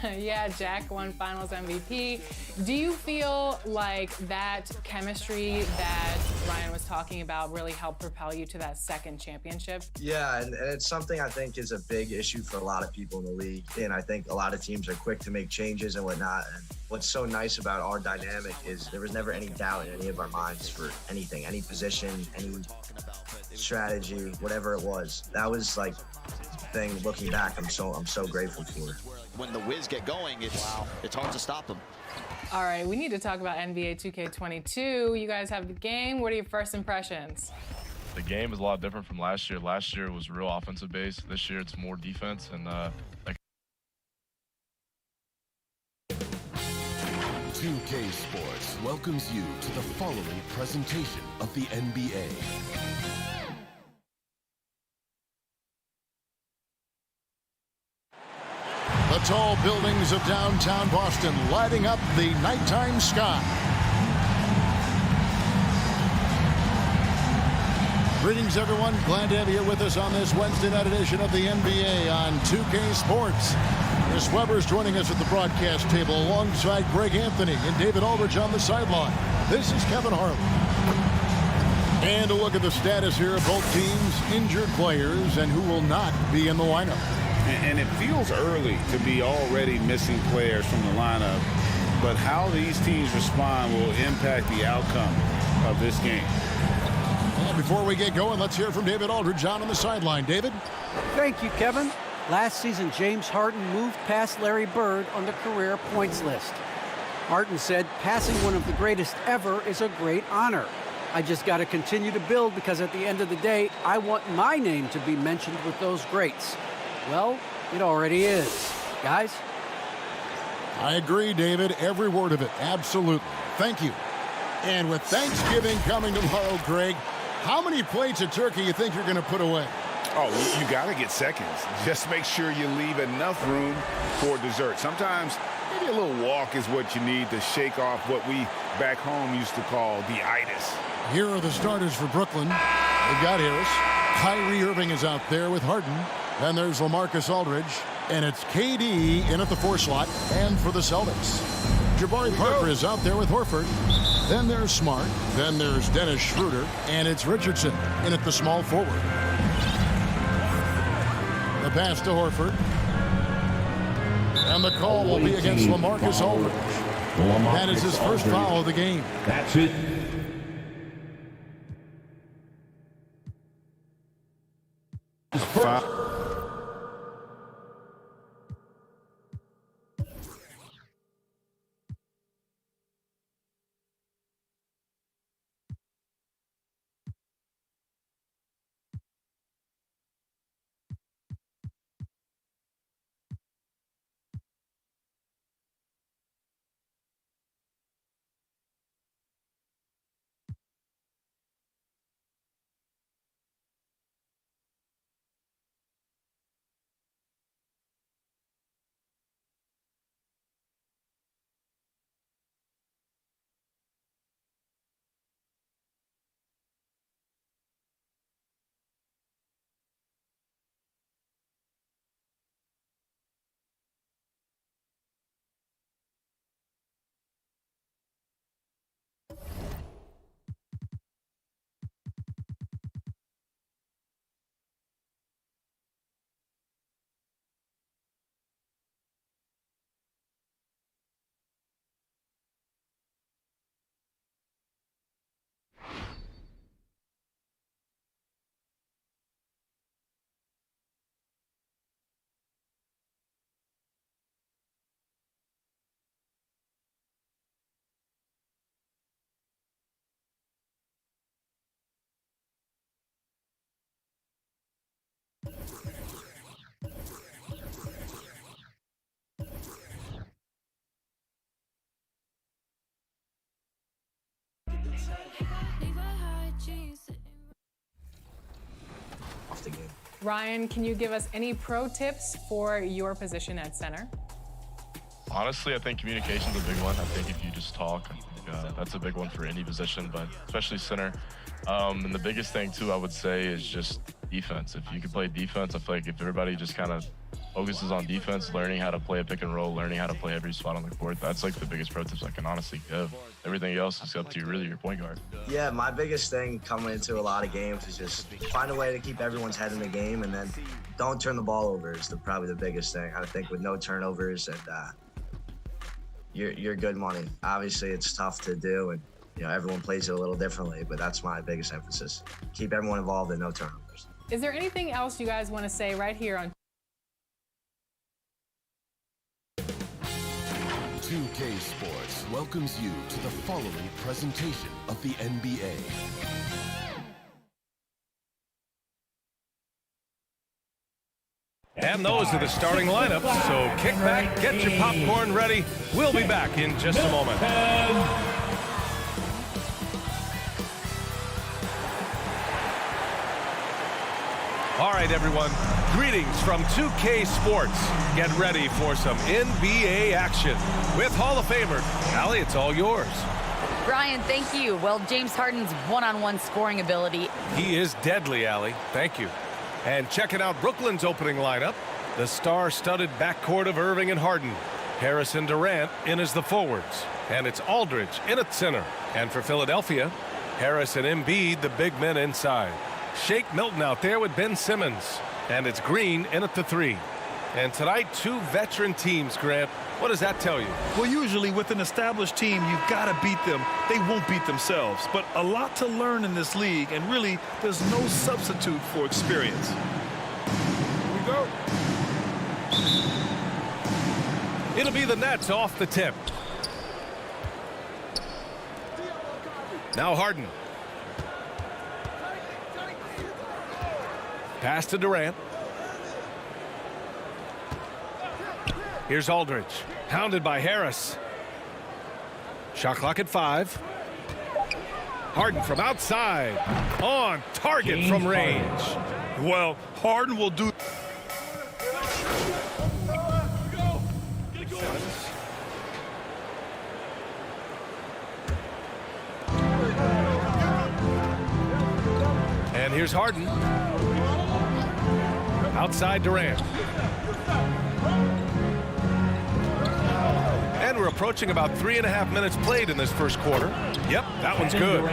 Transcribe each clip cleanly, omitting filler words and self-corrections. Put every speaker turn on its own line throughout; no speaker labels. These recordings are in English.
Yeah, Jack won Finals MVP. Do you feel like that chemistry that Ryan was talking about really helped propel you to that second championship?
Yeah, and it's something I think is a big issue for a lot of people in the league. And I think a lot of teams are quick to make changes and whatnot. And what's so nice about our dynamic is there was never any doubt in any of our minds for anything, any position, any strategy, whatever it was. That was like the thing. Looking back, I'm so grateful for.
When the Wiz get going, it's hard to stop them.
All right, we need to talk about NBA 2K22. You guys have the game. What are your first impressions?
The game is a lot different from last year. Last year was real offensive based. This year it's more defense and
2K Sports welcomes you to the following presentation of the NBA.
The tall buildings of downtown Boston lighting up the nighttime sky. Greetings, everyone. Glad to have you with us on this Wednesday night edition of the NBA on 2K Sports. Chris Webber's joining us at the broadcast table alongside Greg Anthony and David Aldridge on the sideline. This is Kevin Harlan. And a look at the status here of both teams' injured players and who will not be in the lineup.
And it feels early to be already missing players from the lineup, but how these teams respond will impact the outcome of this game.
Well, before we get going, let's hear from David Aldridge on the sideline. David?
Thank you, Kevin. Last season, James Harden moved past Larry Bird on the career points list. Harden said, passing one of the greatest ever is a great honor. I just got to continue to build because at the end of the day, I want my name to be mentioned with those greats. Well, it already is. Guys?
I agree, David. Every word of it. Absolutely. Thank you. And with Thanksgiving coming tomorrow, Greg, how many plates of turkey you think you're going to put away?
Oh, you got to get seconds. Just make sure you leave enough room for dessert. Sometimes maybe a little walk is what you need to shake off what we back home used to call the itis.
Here are the starters for Brooklyn. They've got Harris. Kyrie Irving is out there with Harden. Then there's LaMarcus Aldridge. And it's KD in at the 4 slot. And for the Celtics, Jabari Parker is out there with Horford. Then there's Smart. Then there's Dennis Schroeder. And it's Richardson in at the small forward. The pass to Horford. And the call will be against LaMarcus Aldridge. That is his first foul of the game.
That's it.
Off the game.
Ryan, can you give us any pro tips for your position at center?
honestly, I think communication's a big one. I think if you just talk, I think, that's a big one for any position, but especially center. And the biggest thing too, I would say, is just defense. If you can play defense, I feel like if everybody just kind of focuses on defense, learning how to play a pick and roll, learning how to play every spot on the court. That's like the biggest pro tips I can honestly give. Everything else is up to really your point guard.
Yeah, my biggest thing coming into a lot of games is just find a way to keep everyone's head in the game, and then don't turn the ball over is probably the biggest thing. I think with no turnovers, and you're good money. Obviously, it's tough to do, and everyone plays it a little differently, but that's my biggest emphasis. Keep everyone involved and no turnovers.
Is there anything else you guys want to say right here on
2K Sports welcomes you to the following presentation of the NBA.
And those are the starting lineups, so kick back, get your popcorn ready. We'll be back in just a moment. All right, everyone, greetings from 2K Sports. Get ready for some NBA action. With Hall of Famer, Allie, it's all yours.
Brian, thank you. Well, James Harden's one-on-one scoring ability.
He is deadly, Allie. Thank you. And checking out Brooklyn's opening lineup, the star-studded backcourt of Irving and Harden. Harris and Durant in as the forwards. And it's Aldridge in at center. And for Philadelphia, Harris and Embiid, the big men inside. Shake Milton out there with Ben Simmons. And it's Green in at the 3. And tonight, 2 veteran teams, Grant. What does that tell you?
Well, usually with an established team, you've got to beat them. They won't beat themselves. But a lot to learn in this league, and really, there's no substitute for experience.
Here we go. It'll be the Nets off the tip. Now Harden. Pass to Durant. Here's Aldridge, hounded by Harris. Shot clock at 5. Harden from outside, on target from range.
Well, Harden will do.
And here's Harden. Outside Durant. And we're approaching about 3.5 minutes played in this first quarter. Yep, that one's good.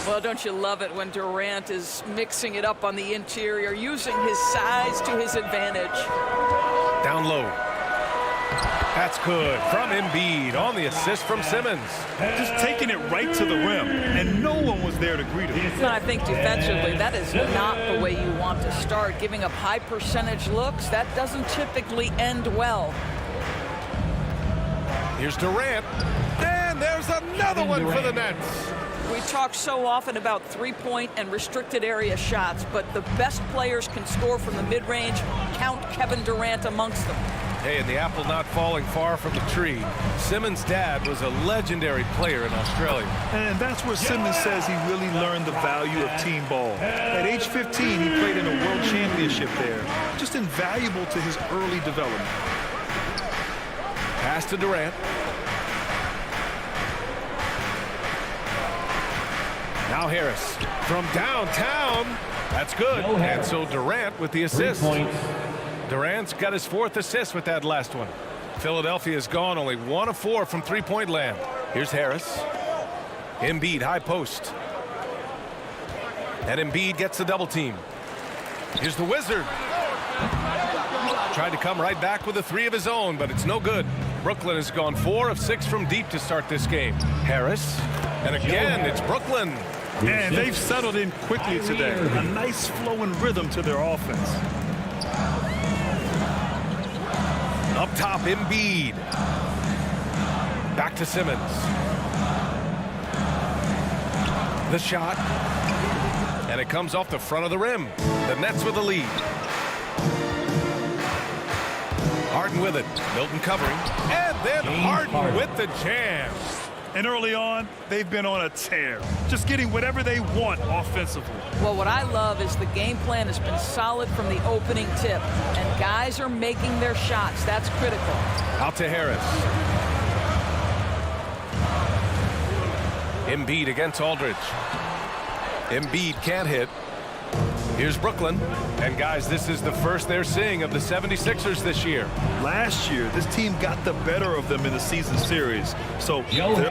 Well, don't you love it when Durant is mixing it up on the interior, using his size to his advantage.
Down low. That's good from Embiid on the assist from Simmons.
Just taking it right to the rim, and no one was there to greet him.
And I think defensively, that is not the way you want to start. Giving up high percentage looks, that doesn't typically end well.
Here's Durant, and there's another one for the Nets.
We talk so often about three-point and restricted area shots, but the best players can score from the mid-range. Count Kevin Durant amongst them.
Hey, and the apple not falling far from the tree. Simmons' dad was a legendary player in Australia.
And that's where Simmons says he really learned the value of team ball. At age 15, he played in a world championship there. Just invaluable to his early development.
Pass to Durant. Now Harris from downtown. That's good. And so Durant with the assist. Durant's got his 4th assist with that last one. Philadelphia's gone only 1 of 4 from three-point land. Here's Harris. Embiid, high post. And Embiid gets the double team. Here's the Wizard. Tried to come right back with a 3 of his own, but it's no good. Brooklyn has gone 4 of 6 from deep to start this game. Harris. And again, it's Brooklyn.
And they've settled in quickly today. A nice flowing rhythm to their offense.
Up top, Embiid. Back to Simmons. The shot. And it comes off the front of the rim. The Nets with the lead. Harden with with it. Milton covering. And then Harden with the jam.
And early on, they've been on a tear, just getting whatever they want offensively.
Well, what I love is the game plan has been solid from the opening tip, and guys are making their shots. That's critical.
Out to Harris. Embiid against Aldridge. Embiid can't hit. Here's Brooklyn. And guys, this is the first they're seeing of the 76ers this year.
Last year, this team got the better of them in the season series. So they're